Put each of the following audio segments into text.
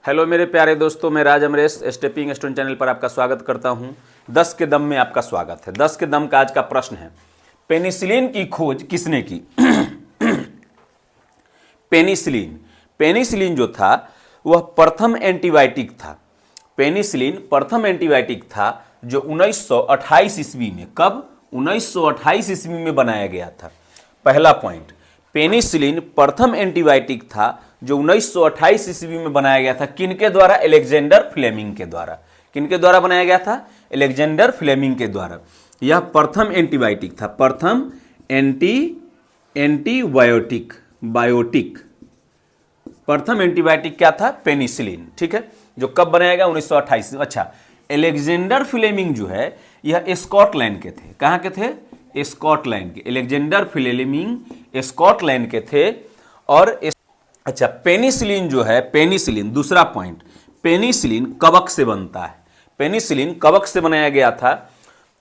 Hello मेरे प्यारे दोस्तों, मैं राज अमरेश स्टेपिंग स्टोन चैनल पर आपका स्वागत करता हूं। 10 के दम में आपका स्वागत है। 10 के दम का आज का प्रश्न है, पेनिसिलिन की खोज किसने की? पेनिसिलिन जो था वह प्रथम एंटीबायोटिक था। पेनिसिलिन प्रथम एंटीबायोटिक था जो 1928 ईस्वी में, कब? 1928 ईस्वी में बनाया गया था। पहला पॉइंट, पेनिसिलिन प्रथम एंटीबायोटिक था जो 1928 ईस्वी में बनाया गया था। किनके द्वारा? अलेक्जेंडर फ्लेमिंग के द्वारा। किनके द्वारा बनाया गया था? अलेक्जेंडर फ्लेमिंग के द्वारा। यह प्रथम एंटीबायोटिक था, प्रथम एंटीबायोटिक प्रथम एंटीबायोटिक क्या था? पेनिसिलिन। ठीक है, जो कब बनाया गया? 1928। अच्छा, अलेक्जेंडर फ्लेमिंग जो है यह स्कॉटलैंड के थे। कहां के थे? स्कॉटलैंड के। अलेक्जेंडर फ्लेमिंग स्कॉटलैंड के थे। और अच्छा, पेनिसिलिन जो है, पेनिसिलिन, दूसरा पॉइंट, पेनिसिलिन कवक से बनता है। पेनिसिलिन कवक से बनाया गया था।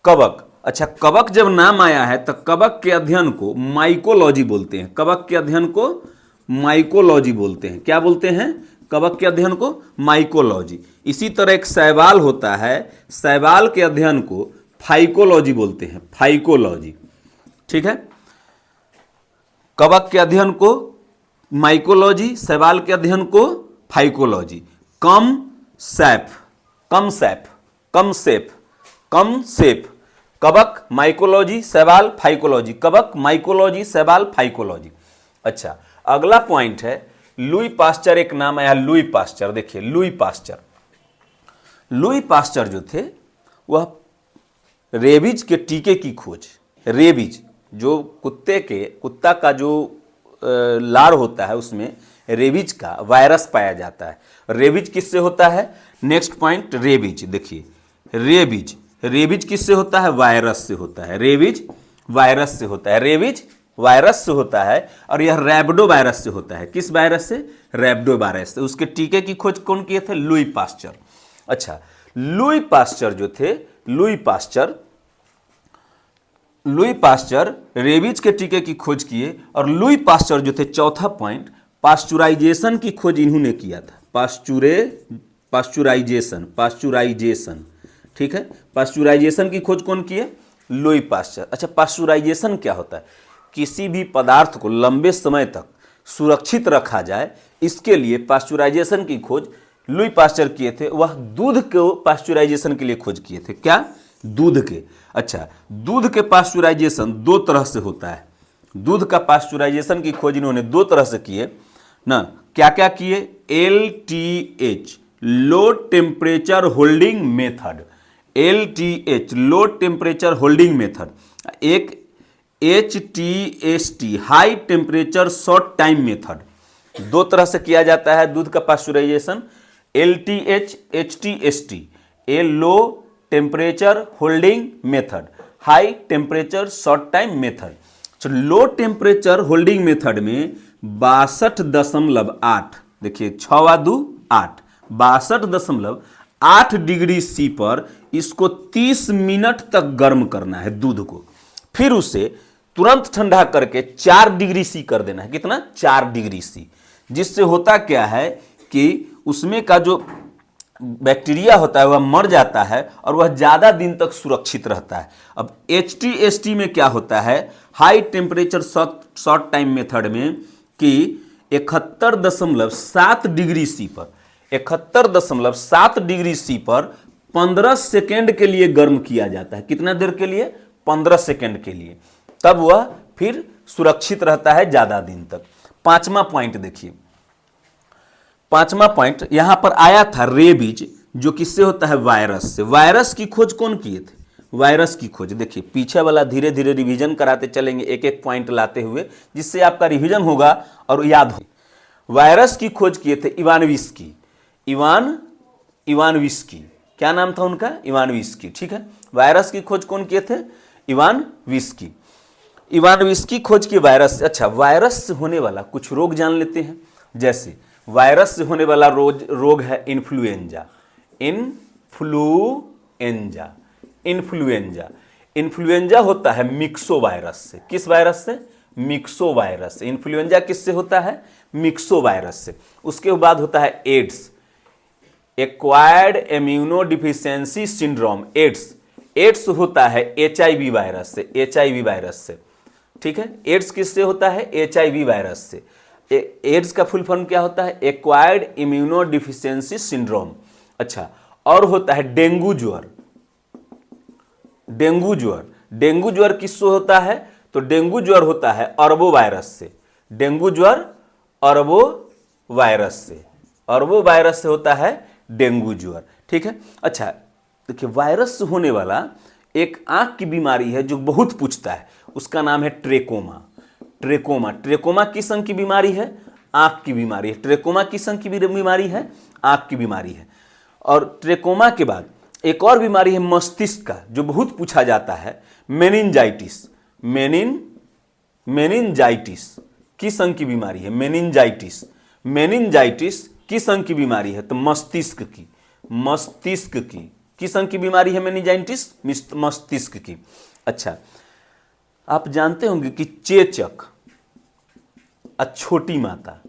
कवक, अच्छा, कवक जब नाम आया है तो कवक के अध्ययन को माइकोलॉजी बोलते हैं। कवक के अध्ययन को माइकोलॉजी बोलते हैं। क्या बोलते हैं? कवक के अध्ययन को माइकोलॉजी। इसी तरह एक शैवाल होता है, शैवाल के अध्ययन को फाइकोलॉजी बोलते हैं, फाइकोलॉजी। ठीक है, कवक के अध्ययन को माइकोलॉजी, शैवाल के अध्ययन को फाइकोलॉजी। कम सेप, कवक माइकोलॉजी, शैवाल फाइकोलॉजी। कवक माइकोलॉजी, शैवाल फाइकोलॉजी। अच्छा, अगला पॉइंट है लुई पास्चर। एक नाम आया लुई पास्चर। देखिए, लुई पास्चर जो थे वह रेबीज के टीके की खोज, रेबीज जो कुत्ता का जो लार होता है उसमें रेबीज का वायरस पाया जाता है। रेबीज किससे होता है? Next point, rabies. देखिए, रेबीज किससे होता है? वायरस से होता है। रेबीज वायरस से होता है। रेबीज वायरस से होता है और यह रैबिडो वायरस से होता है। किस वायरस से? रैबिडो वायरस से। उसके टीके की खोज कौन किए थे? Louis Pasteur. अच्छा, लुई पास्चर जो थे, लुई पास्चर रेबीज के टीके की खोज किए। और लुई पास्चर जो थे, चौथा पॉइंट, पास्चुराइजेशन की खोज इन्होंने किया था। पास्चुराइजेशन। ठीक है, पास्चुराइजेशन की खोज कौन किए? Louis Pasteur. अच्छा, पास्चुराइजेशन क्या होता है? किसी भी पदार्थ को लंबे समय तक सुरक्षित रखा जाए, इसके लिए पास्चुराइजेशन की खोज लुई पास्चर किए थे। वह दूध को पास्चुराइजेशन के लिए खोज किए थे। क्या? दूध के। अच्छा, दूध के पास्चुराइजेशन दो तरह से होता है। दूध का पास्चुराइजेशन की खोज इन्होंने दो तरह से किए ना। क्या क्या किए? LTH, low temperature holding method. LTH, low temperature holding method. एक HTST, high temperature short time method. दो तरह से किया जाता है दूध का pasteurization. LTH, HTST, a low temperature holding method, high temperature short time method. Low temperature holding method में 62.8, देखिए 6×2=8, 62.8 डिग्री सी पर इसको 30 मिनट तक गर्म करना है दूध को। फिर उसे तुरंत ठंडा करके 4 डिग्री सी कर देना है। कितना? 4 डिग्री सी। जिससे होता क्या है कि उसमें का जो बैक्टीरिया होता है वह मर जाता है और वह ज्यादा दिन तक सुरक्षित रहता है। अब HTST में क्या होता है? High temperature short time method में कि 71.7 डिग्री सी पर, 71.7 डिग्री सी पर 15 सेकेंड के लिए गर्म किया जाता है। कितना देर के लिए? 15 सेकेंड के लिए। तब वह फिर सुरक्षित रहता है ज्यादा दिन तक। पांचवा पॉइंट देखिए, पांचवा पॉइंट यहां पर आया था रेबीज, जो किससे होता है? वायरस से। वायरस की खोज कौन किए थे? वायरस की खोज। देखिए, पीछे वाला धीरे धीरे रिवीजन कराते चलेंगे, एक एक पॉइंट लाते हुए, जिससे आपका रिवीजन होगा और याद हो। वायरस की खोज किए थे इवानविस्की। क्या नाम था उनका? इवानविस्की। ठीक है, वायरस की खोज कौन किए थे? इवानविस्की खोज की वायरस से। अच्छा, वायरस से होने वाला कुछ रोग जान लेते हैं। जैसे वायरस से होने वाला रोग है इन्फ्लुएंजा। इन्फ्लुएंजा होता है मिक्सो वायरस से। किस वायरस से? मिक्सो वायरस से। इन्फ्लुएंजा किससे होता है? मिक्सो वायरस से। उसके बाद होता है AIDS. Acquired immunodeficiency syndrome, AIDS होता है HIV वायरस से, HIV वायरस से, ठीक है। एड्स किससे होता है? HIV वायरस से। एड्स का फुल फॉर्म क्या होता है? Acquired immunodeficiency syndrome. अच्छा, और होता है डेंगू ज्वर। डेंगू ज्वर किससे होता है? तो डेंगू ज्वर होता है अरबो वायरस से। डेंगू ज्वर अरबो वायरस से होता है डेंगू ज्वर, ठीक है। अच्छा, देखिए वायरस से होने वाला एक आंख की बीमारी है जो बहुत पूछता है, उसका नाम है ट्रेकोमा। ट्रेकोमा किस अंग की बीमारी है? आंख की बीमारी है। ट्रेकोमा किस अंग की बीमारी है? आंख की बीमारी है। और ट्रेकोमा के बाद एक और बीमारी है मस्तिष्क का, जो बहुत पूछा जाता है, मेनिंजाइटिस। मेनिंजाइटिस किस अंग की बीमारी है? मेनिंजाइटिस किस अंग की बीमारी है? तो मस्तिष्क की। किस अंग की बीमारी है मेनिंजाइटिस? मस्तिष्क की। अच्छा, आप जानते होंगे कि चेचक और छोटी माता,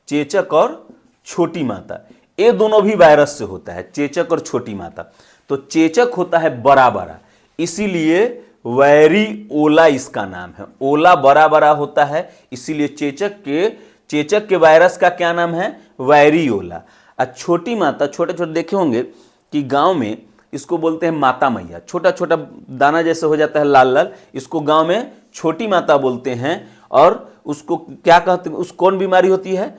चेचक और छोटी माता, ये दोनों भी वायरस से होता है, चेचक और छोटी माता। तो चेचक होता है बड़ा बड़ा, इसीलिए वैरिओला इसका नाम है। ओला बड़ा बड़ा होता है, इसीलिए चेचक के वायरस का क्या नाम है? वैरिओला। और छोटी माता, छोटे छोटे देखे होंगे कि गांव में इसको बोलते हैं माता मैया, छोटा छोटा दाना जैसे हो जाता है लाल लाल, इसको गांव में छोटी माता बोलते हैं। और उसको क्या कहते हैं? उस कौन बीमारी होती है?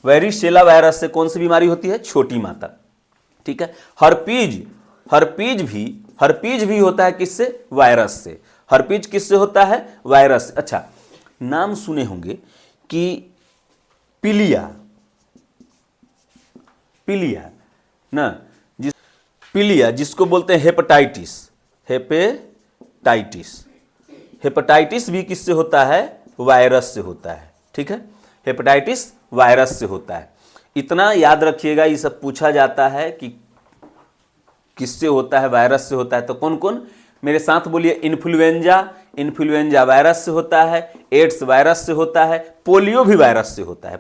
वैरिसेला वायरस से कौन सी बीमारी होती है? छोटी माता, ठीक है। हर्पीज भी होता है किससे? वायरस से। हर्पीज किससे होता है? वायरस से। अच्छा, नाम सुने होंगे कि पीलिया ना, जिसको बोलते हैं हेपेटाइटिस भी किससे होता है? वायरस से होता है, ठीक है। हेपेटाइटिस वायरस से होता है। इतना याद रखिएगा, ये सब पूछा जाता है कि किससे होता है? वायरस से होता है। तो कौन कौन मेरे साथ बोलिए? इन्फ्लुएंजा वायरस से होता है, एड्स वायरस से होता है, पोलियो भी वायरस से होता है।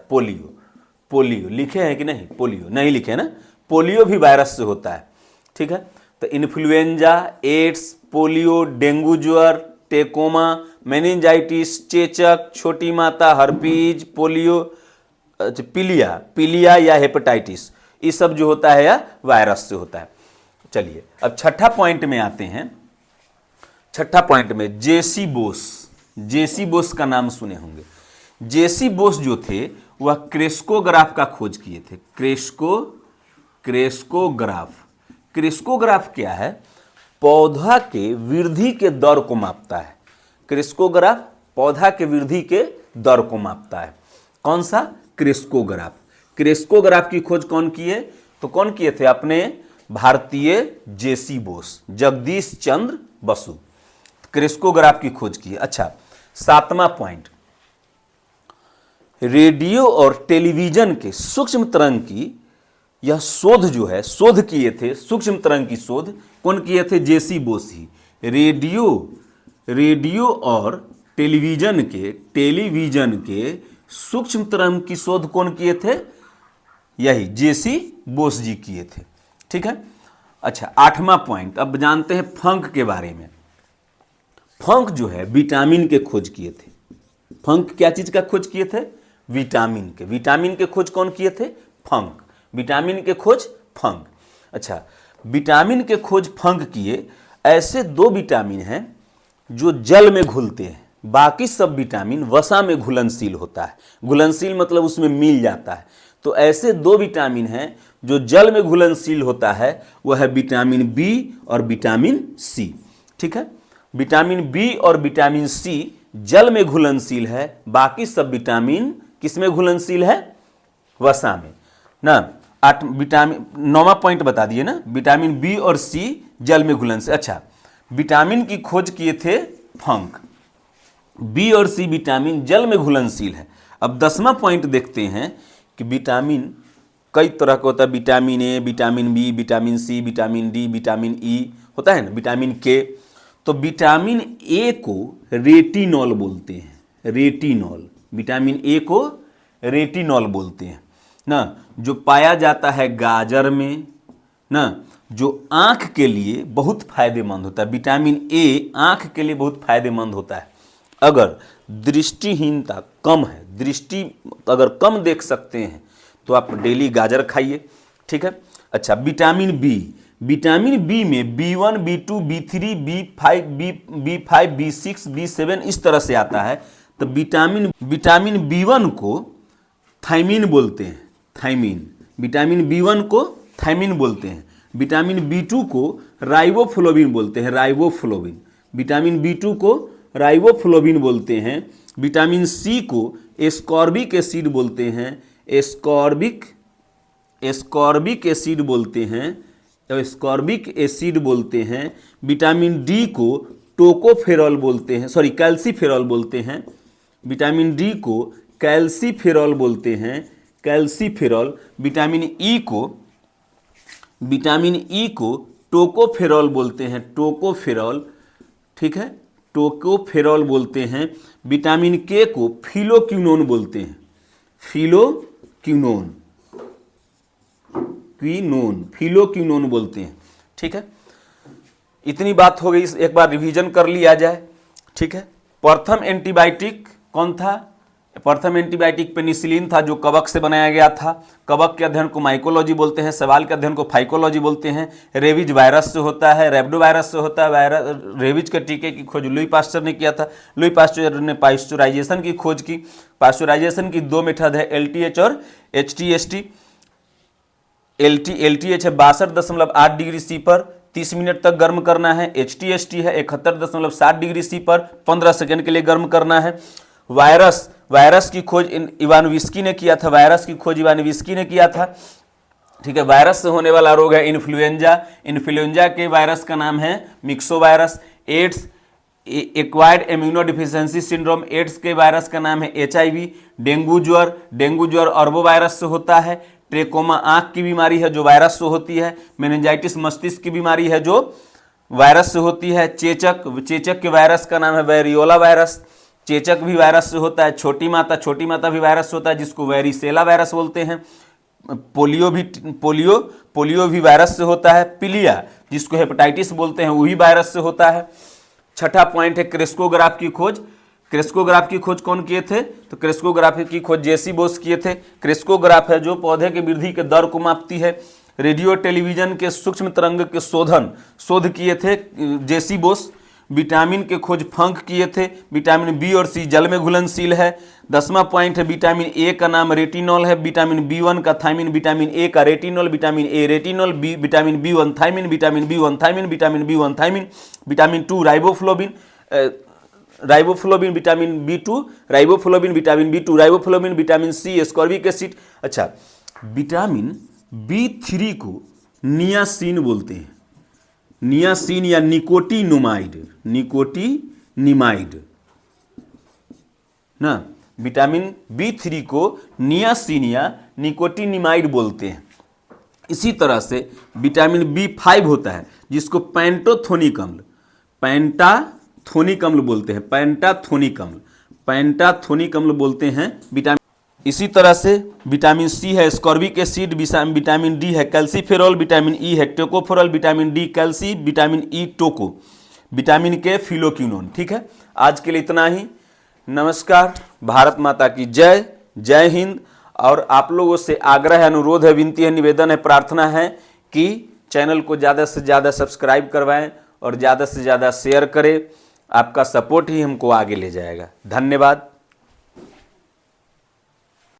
पोलियो लिखे हैं कि नहीं? पोलियो नहीं लिखे ना, पोलियो भी वायरस से होता है, ठीक है। तो इन्फ्लुएंजा, एड्स, पोलियो, डेंगू ज्वर, टेकोमा, मेनिंजाइटिस, चेचक, छोटी माता, हर्पीज, पोलियो, पीलिया या हेपेटाइटिस, ये सब जो होता है या वायरस से होता है। चलिए अब छठा पॉइंट में आते हैं। छठा पॉइंट में जेसी बोस का नाम सुने होंगे। जेसी बोस जो थे वह क्रेस्कोग्राफ का खोज किए थे। क्रेस्कोग्राफ क्या है? पौधा के वृद्धि के दर को मापता है। क्रेस्कोग्राफ पौधा के वृद्धि के दर को मापता है। कौन सा? क्रेस्कोग्राफ की खोज कौन किए? तो कौन किए थे? अपने भारतीय जेसी बोस, जगदीश चंद्र बसु, क्रेस्कोग्राफ की खोज की। अच्छा, सातवां पॉइंट, रेडियो और टेलीविजन के सूक्ष्म तरंग की यह शोध जो है, शोध किए थे, सूक्ष्म तरंग की शोध कौन किए थे? जेसी बोस ही। रेडियो और टेलीविजन के सूक्ष्म तरंग की शोध कौन किए थे? यही जेसी बोस जी किए थे, ठीक है। अच्छा, आठवां पॉइंट, अब जानते हैं फंक के बारे में। फंक जो है विटामिन के खोज किए थे। फंक क्या चीज का खोज किए थे? विटामिन के खोज कौन किए थे? फंक। विटामिन के खोज फंक। अच्छा, विटामिन के खोज फंक किए। ऐसे दो विटामिन हैं जो जल में घुलते हैं, बाकी सब विटामिन वसा में घुलनशील होता है। घुलनशील मतलब उसमें मिल जाता है। तो ऐसे दो विटामिन हैं जो जल में घुलनशील होता है, वह है विटामिन बी और विटामिन सी, ठीक है। विटामिन बी और विटामिन सी जल में घुलनशील है, बाकी सब विटामिन किस में घुलनशील है? वसा में ना। नौवां पॉइंट बता दिए ना, विटामिन बी और सी जल में घुलनशील। अच्छा, विटामिन की खोज किए थे फंक। बी और सी विटामिन जल में घुलनशील है। अब 10वां पॉइंट देखते हैं कि विटामिन कई तरह का होता है। Vitamin A, vitamin B, vitamin C, vitamin D, vitamin E होता है ना, विटामिन के। तो विटामिन ए को रेटिनॉल बोलते हैं। विटामिन ए को रेटिनॉल बोलते हैं। ना, जो पाया जाता है गाजर में ना, जो आंख के लिए बहुत फायदेमंद होता है। विटामिन ए आंख के लिए बहुत फायदेमंद होता है। अगर दृष्टिहीनता कम है, दृष्टि अगर कम देख सकते हैं तो आप डेली गाजर खाइए, ठीक है। अच्छा, विटामिन बी, विटामिन बी में B1, B2, B3, B5, B6, B7 इस तरह से आता है। तो विटामिन B1 को थायमीन बोलते हैं, थायमीन। विटामिन B1 को थायमीन बोलते हैं। विटामिन B2 को राइबोफ्लोविन बोलते हैं, राइबोफ्लोविन। विटामिन B2 को राइबोफ्लोविन बोलते हैं। विटामिन सी को एस्कॉर्बिक एसिड बोलते हैं, एस्कॉर्बिक एसिड बोलते हैं, एस्कॉर्बिक एसिड बोलते हैं। विटामिन डी को टोकोफेरॉल बोलते हैं, सॉरी कैल्सीफेरॉल बोलते हैं। विटामिन डी को कैल्सीफेरॉल बोलते हैं, कैल्सीफेरॉल। विटामिन ई को टोकोफेरॉल बोलते हैं, टोकोफेरॉल, ठीक है, टोकोफेरॉल बोलते हैं। विटामिन के को फिलोक्विनोन बोलते हैं, फिलोक्विनोन बोलते हैं, ठीक है। इतनी बात हो गई, एक बार रिवीजन कर लिया जाए, ठीक है। प्रथम एंटीबायोटिक कौन था? प्रथम एंटीबायोटिक पेनिसिलिन था, जो कवक से बनाया गया था। कवक के अध्ययन को माइकोलॉजी बोलते हैं, सवाल के अध्ययन को फाइकोलॉजी बोलते हैं। रेबीज वायरस से होता है, रेबडो वायरस से होता है। रेबीज के टीके की खोज लुई पास्चर ने किया था। लुई पास्चर ने पास्चराइजेशन की खोज की। पास्चराइजेशन की दो मेथड है, LTH और HTST। LTH है 62.8 डिग्री सी पर 30 मिनट तक गर्म करना है। HTST है 71.7 डिग्री सी पर 15 सेकेंड के लिए गर्म करना है। वायरस की खोज इवानोविस्की ने किया था, वायरस की खोज इवानोविस्की ने किया था, ठीक है। वायरस से होने वाला रोग है इन्फ्लुएंजा। इन्फ्लुएंजा के वायरस का नाम है myxovirus. AIDS, acquired immunodeficiency syndrome, AIDS के वायरस का नाम है HIV। डेंगू ज्वर अरबो वायरस से होता है। ट्रेकोमा आंख की बीमारी है जो वायरस से होती है। मेनिंजाइटिस मस्तिष्क की बीमारी है जो वायरस से होती है। चेचक के वायरस का नाम है वेरियोला वायरस। चेचक भी वायरस से होता है। छोटी माता भी वायरस से होता है, जिसको वेरिसेला वायरस बोलते हैं। पोलियो भी वायरस से होता है। पिलिया, जिसको हेपेटाइटिस बोलते हैं, वही वायरस से होता है। छठा पॉइंट है क्रेस्कोग्राफ की खोज। क्रेस्कोग्राफ की खोज कौन किए थे? तो क्रेस्कोग्राफ की खोज जेसी बोस किए थे। क्रेस्कोग्राफ है जो पौधे के वृद्धि के दर को मापती है। रेडियो टेलीविजन के सूक्ष्म तरंग के शोध किए थे जेसी बोस। विटामिन के खोज फंक किए थे। विटामिन बी और सी जल में घुलनशील है। 10वां पॉइंट है विटामिन ए का नाम रेटिनॉल है। विटामिन B1 का थायमिन, विटामिन ए का retinol, vitamin A retinol, vitamin B1 thiamine, vitamin B1 thiamine, vitamin B1 thiamine. Vitamin 2 riboflavin, vitamin B2 riboflavin, vitamin B2 riboflavin, vitamin C ascorbic acid. अच्छा, vitamin B3 को niacin बोलते हैं, niacin या निकोटिनिमाइड ना। Vitamin B3 को niacin या निकोटिनिमाइड बोलते हैं। इसी तरह से विटामिन B5 होता है, जिसको पेंटाथोनिक अम्ल बोलते हैं, पेंटाथोनिक अम्ल बोलते हैं विटामिन। इसी तरह से विटामिन सी है एस्कॉर्बिक एसिड, विटामिन डी है कैल्सीफेरॉल, विटामिन ई है tocopherol, vitamin D कैल्सी, vitamin E टोको, विटामिन के फिलोक्विनोन। ठीक है, आज के लिए इतना ही। नमस्कार, भारत माता की जय, जय हिंद। और आप लोगों से आग्रह है, अनुरोध है, विनती है, निवेदन है, प्रार्थना है कि चैनल को ज़्यादा से ज़्यादा सब्सक्राइब करवाएं और ज़्यादा से ज़्यादा शेयर करें। आपका सपोर्ट ही हमको आगे ले जाएगा। धन्यवाद।